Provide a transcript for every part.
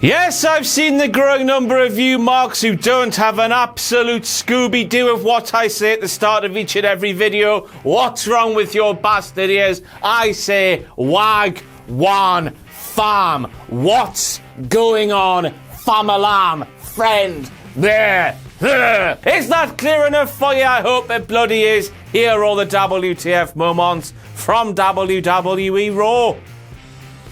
Yes, I've seen the growing number of you marks who don't have an absolute Scooby-Doo of what I say at the start of each and every video. What's wrong with your bastard ears? I say wag, wan, fam. What's going on, fam-alam, friend, there. Is that clear enough for you? I hope it bloody is. Here are all the WTF moments from WWE RAW.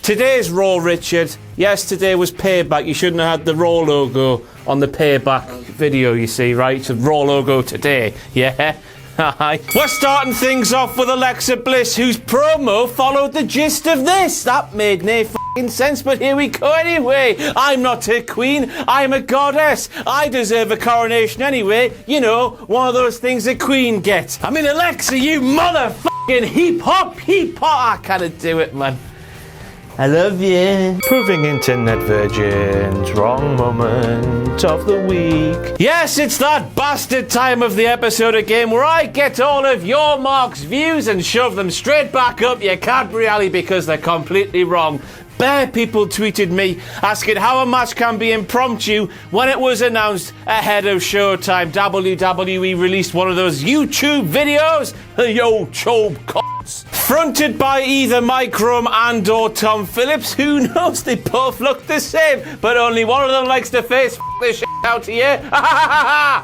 Today's Raw, Richard. Yesterday was Payback. You shouldn't have had the Raw logo on the Payback video, you see, right? It's a Raw logo today, yeah? We're starting things off with Alexa Bliss, whose promo followed the gist of this. That made no f***ing sense, but here we go anyway. I'm not a queen, I'm a goddess. I deserve a coronation anyway. You know, one of those things a queen gets. I mean, Alexa, you motherfucking hip-hop. I can't do it, man. I love you. Proving internet virgins, wrong moment of the week. Yes, it's that bastard time of the episode again where I get all of your marks' views and shove them straight back up your Cadbury alley because they're completely wrong. Bare people tweeted me asking how a match can be impromptu when it was announced ahead of showtime. WWE released one of those YouTube videos, the YouTube cunts, fronted by either Mike Rome and or Tom Phillips. Who knows? They both look the same, but only one of them likes to face this shit out here.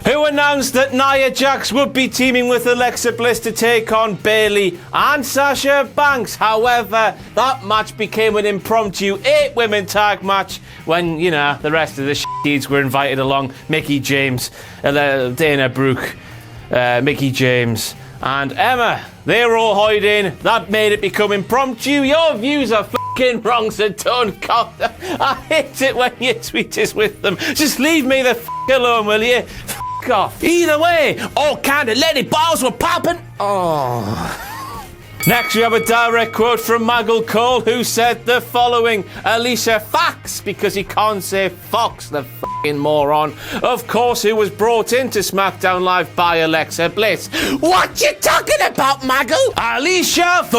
Who announced that Nia Jax would be teaming with Alexa Bliss to take on Bayley and Sasha Banks. However, that match became an impromptu 8-women tag match when, you know, the rest of the shits were invited along. Mickie James, Dana Brooke, Mickie James, and Emma. They were all hiding. That made it become impromptu. Your views are f***ing wrong, so don't comment. I hate it when you tweet us with them. Just leave me the f*** alone, will you? F*** off. Either way, all kind of lady balls were popping. Oh. Next, we have a direct quote from Maggle Cole, who said the following: Alicia Fox, because he can't say Fox, the f***ing moron. Of course, who was brought into SmackDown Live by Alexa Bliss. What you talking about, Maggle? Alicia Fox.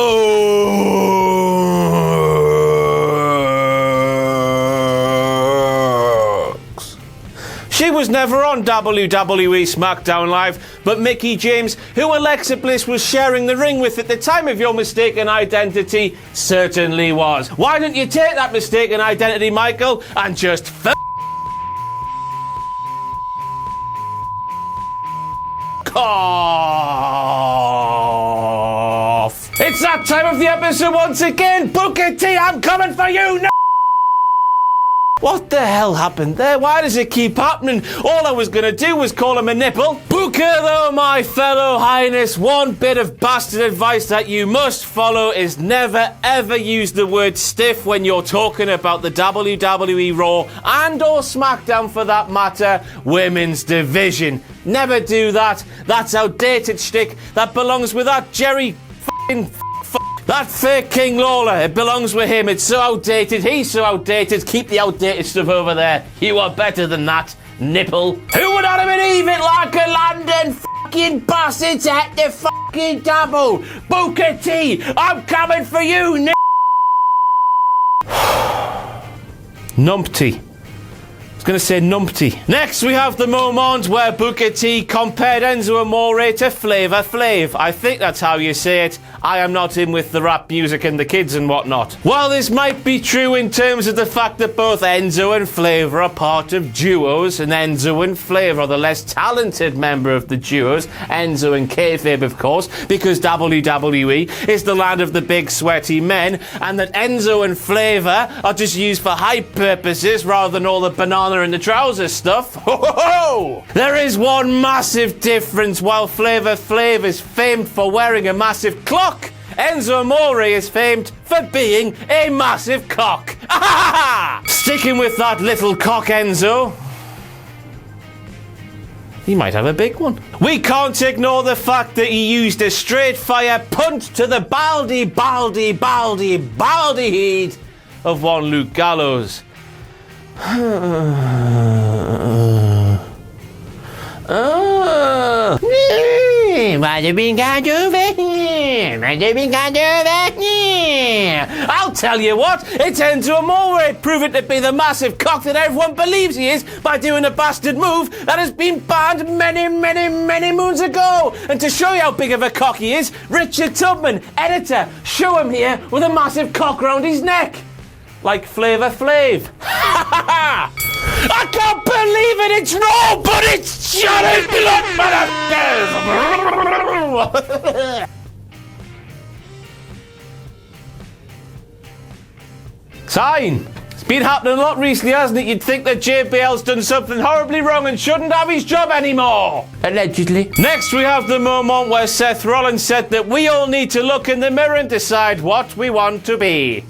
She was never on WWE SmackDown Live, but Mickie James, who Alexa Bliss was sharing the ring with at the time of your mistaken identity, certainly was. Why don't you take that mistaken identity, Michael, and just off? It's that time of the episode once again. Booker T, I'm coming for you now. What the hell happened there? Why does it keep happening? All I was gonna do was call him a nipple. Booker, though, my fellow highness, one bit of bastard advice that you must follow is never ever use the word stiff when you're talking about the WWE Raw and or SmackDown, for that matter, women's division. Never do that. That's outdated shtick. That belongs with that Jerry that fake King Lawler. It belongs with him. It's so outdated. He's so outdated. Keep the outdated stuff over there. You are better than that, nipple. Who would have believe it like a London fucking bastards at the fucking double? Booker T, I'm coming for you, Numpty. I was going to say numpty. Next, we have the moment where Booker T compared Enzo Amore to Flavor Flav. I think that's how you say it. I am not in with the rap music and the kids and whatnot. While this might be true in terms of the fact that both Enzo and Flavor are part of duos, and Enzo and Flavor are the less talented member of the duos, Enzo and Kayfabe, of course, because WWE is the land of the big sweaty men, and that Enzo and Flavor are just used for hype purposes rather than all the banana in the trousers stuff. Ho ho ho! There is one massive difference. While Flavor Flav is famed for wearing a massive clock, Enzo Amore is famed for being a massive cock. Sticking with that little cock, Enzo. He might have a big one. We can't ignore the fact that he used a straight fire punt to the baldy head of one Luke Gallows. I'll tell you what, it turned to a more way, proving to be the massive cock that everyone believes he is by doing a bastard move that has been banned many moons ago. And to show you how big of a cock he is, Richard Tubman, editor, show him here with a massive cock round his neck. Like Flavor Flav. I can't believe it, it's raw, but it's shut in blood, motherfuckers! Sign. It's been happening a lot recently, hasn't it? You'd think that JBL's done something horribly wrong and shouldn't have his job anymore. Allegedly. Next we have the moment where Seth Rollins said that we all need to look in the mirror and decide what we want to be.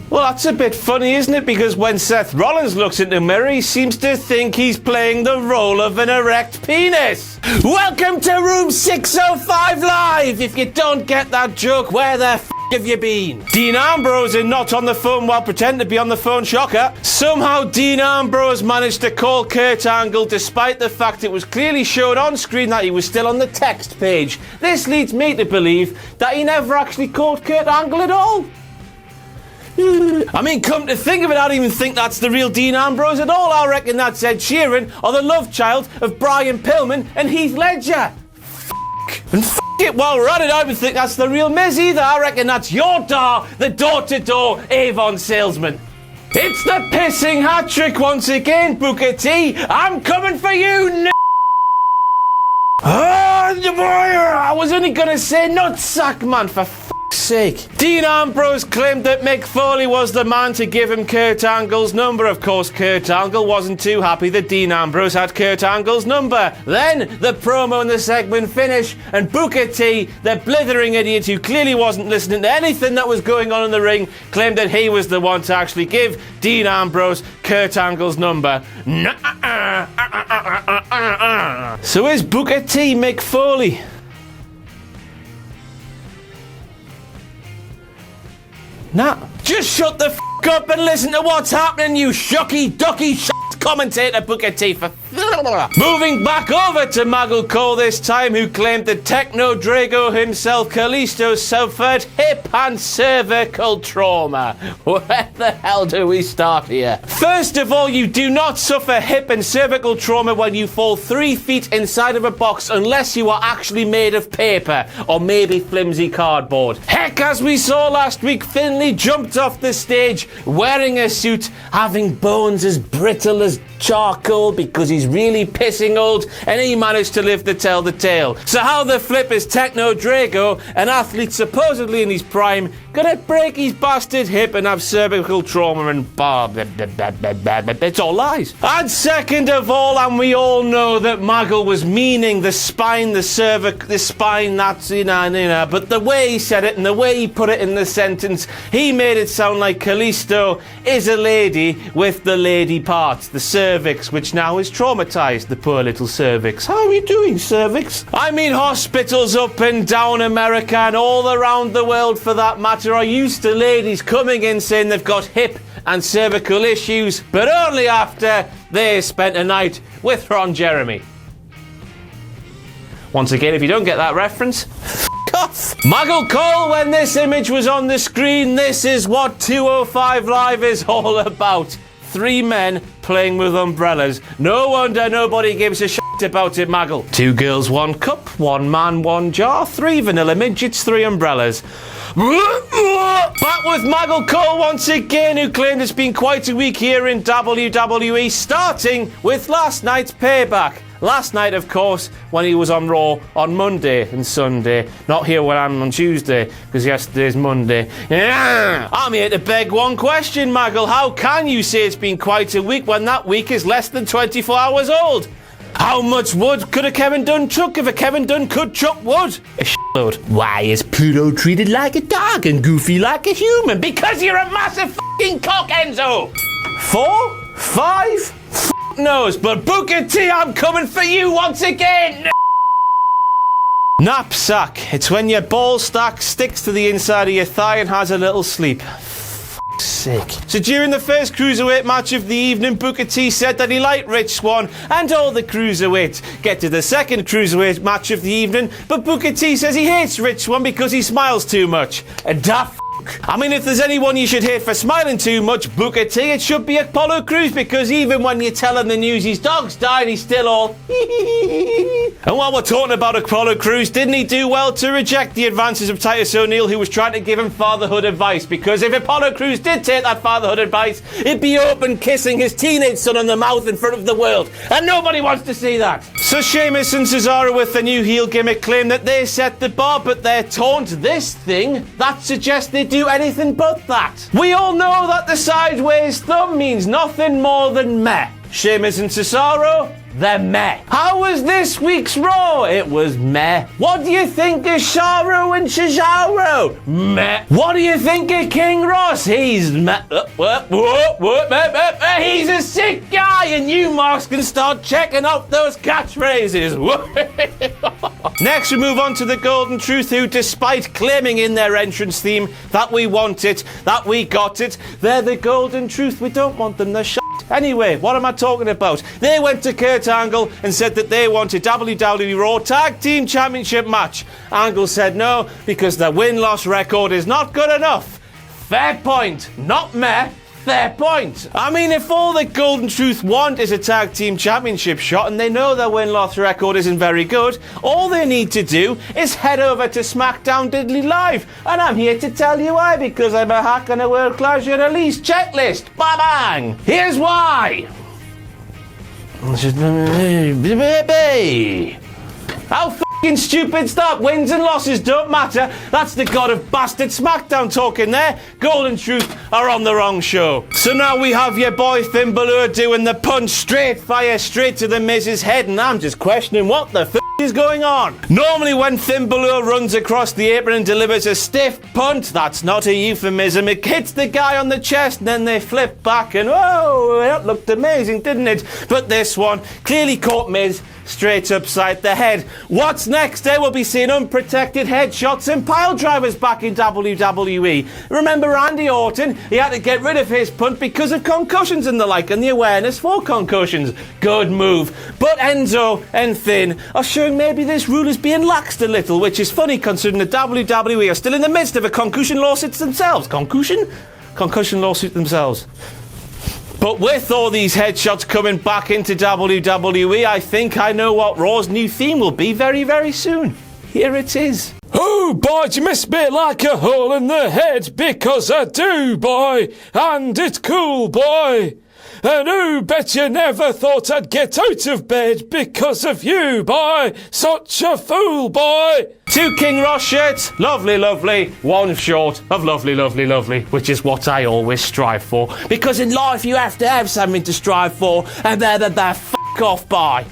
Well, that's a bit funny, isn't it? Because when Seth Rollins looks in the mirror, he seems to think he's playing the role of an erect penis. Welcome to Room 605 Live! If you don't get that joke, where the f*** have you been? Dean Ambrose is not on the phone while pretending to be on the phone, shocker. Somehow Dean Ambrose managed to call Kurt Angle despite the fact it was clearly shown on screen that he was still on the text page. This leads me to believe that he never actually called Kurt Angle at all. I mean, come to think of it, I don't even think that's the real Dean Ambrose at all. I reckon that's Ed Sheeran or the love child of Brian Pillman and Heath Ledger. And it, while we're at it, I don't think that's the real Miz either. I reckon that's your Dar, the door-to-door Avon salesman. It's the pissing hat trick once again, Booker T. I'm coming for you, I was only gonna say nutsack, man, for sake. Dean Ambrose claimed that Mick Foley was the man to give him Kurt Angle's number. Of course, Kurt Angle wasn't too happy that Dean Ambrose had Kurt Angle's number. Then the promo and the segment finished, and Booker T, the blithering idiot who clearly wasn't listening to anything that was going on in the ring, claimed that he was the one to actually give Dean Ambrose Kurt Angle's number. So is Booker T Mick Foley? Nah, just shut the f*** up and listen to what's happening, you shucky ducky commentator Booker T. Moving back over to Maggle Cole this time, who claimed that Techno Drago himself, Kalisto, suffered hip and cervical trauma. Where the hell do we start here? First of all, you do not suffer hip and cervical trauma when you fall 3 feet inside of a box unless you are actually made of paper or maybe flimsy cardboard. Heck, as we saw last week, Finlay jumped off the stage wearing a suit, having bones as brittle as charcoal because he's really pissing old, and he managed to live to tell the tale. So how the flip is Techno Drago, an athlete supposedly in his prime, gonna break his bastard hip and have cervical trauma and it's all lies. And second of all, and we all know that Maggle was meaning the spine, the cervix, the spine, that's, but the way he said it and the way he put it in the sentence, he made it sound like Kalisto is a lady with the lady parts, the cervix, which now is traumatized, the poor little cervix. How are you doing, cervix? I mean, hospitals up and down America and all around the world for that matter are used to ladies coming in saying they've got hip and cervical issues, but only after they spent a night with Ron Jeremy. Once again, if you don't get that reference, off. Maggle Cole, when this image was on the screen, this is what 205 Live is all about. 3 men playing with umbrellas. No wonder nobody gives a shit about it, Maggle. 2 girls, 1 cup, 1 man, 1 jar, 3 vanilla midgets, 3 umbrellas. Back with Maggle Cole once again, who claimed it's been quite a week here in WWE, starting with last night's payback. Last night, of course, when he was on Raw on Monday and Sunday. Not here when I'm on Tuesday, because yesterday's Monday. I'm here to beg one question, Maggle. How can you say it's been quite a week when that week is less than 24 hours old? How much wood could a Kevin Dunn chuck if a Kevin Dunn could chuck wood? A shitload. Why is Pluto treated like a dog and Goofy like a human? Because you're a massive f***ing cock, Enzo! 4? 5? Knows, but Booker T, I'm coming for you once again. Knapsack. It's when your ball stack sticks to the inside of your thigh and has a little sleep. sake. So during the first cruiserweight match of the evening, Booker T said that he liked Rich Swann and all the cruiserweights. Get to the second cruiserweight match of the evening, but Booker T says he hates Rich Swann because he smiles too much. And daft. I mean, if there's anyone you should hate for smiling too much, Booker T, it should be Apollo Crews, because even when you tell him the news his dog's died, he's still all And while we're talking about Apollo Crews, didn't he do well to reject the advances of Titus O'Neil, who was trying to give him fatherhood advice? Because if Apollo Crews did take that fatherhood advice, he'd be open kissing his teenage son on the mouth in front of the world, and nobody wants to see that. So Sheamus and Cesaro, with the new heel gimmick, claim that they set the bar, but their taunt, this thing, that suggests they do anything but that. We all know that the sideways thumb means nothing more than meh. Sheamus and Cesaro, they're meh. How was this week's Raw? It was meh. What do you think of Charo and Cesaro? Meh. What do you think of King Ross? He's meh. He's a sick guy, and you marks can start checking out those catchphrases. Next, we move on to the Golden Truth, who, despite claiming in their entrance theme that we want it, that we got it, they're the Golden Truth. We don't want them, they're shit. Anyway, what am I talking about? They went to Kurt Angle and said that they wanted WWE RAW Tag Team Championship match. Angle said no, because their win-loss record is not good enough. Fair point. Not meh. Fair point. I mean, if all the Golden Truth want is a tag team championship shot and they know their win-loss record isn't very good, all they need to do is head over to SmackDown Diddly Live. And I'm here to tell you why, because I'm a hack on a world-class release checklist. Bang! Here's why. How f***ing stupid stop. Wins and losses don't matter. That's the god of bastard SmackDown talking there. Golden Truth are on the wrong show. So now we have your boy Finn Balor doing the punch straight fire straight to the Miz's head, and I'm just questioning what the f*** is going on. Normally when Finn Balor runs across the apron and delivers a stiff punt, that's not a euphemism. It hits the guy on the chest and then they flip back and oh, that looked amazing, didn't it? But this one clearly caught Miz straight upside the head. What's next? We'll be seeing unprotected headshots and pile drivers back in WWE. Remember Randy Orton? He had to get rid of his punt because of concussions and the like, and the awareness for concussions. Good move. But Enzo and Finn are showing maybe this rule is being laxed a little, which is funny considering the WWE are still in the midst of a concussion lawsuit themselves. Concussion lawsuit themselves. But with all these headshots coming back into WWE, I think I know what Raw's new theme will be very, very soon. Here it is. Oh, boy, you miss me like a hole in the head, because I do, boy, and it's cool, boy. And oh, bet you never thought I'd get out of bed because of you, boy. Such a fool, boy. 2 King Ross shirts, lovely, lovely. 1 short of lovely, lovely, lovely, which is what I always strive for. Because in life you have to have something to strive for, and f*** off, bye.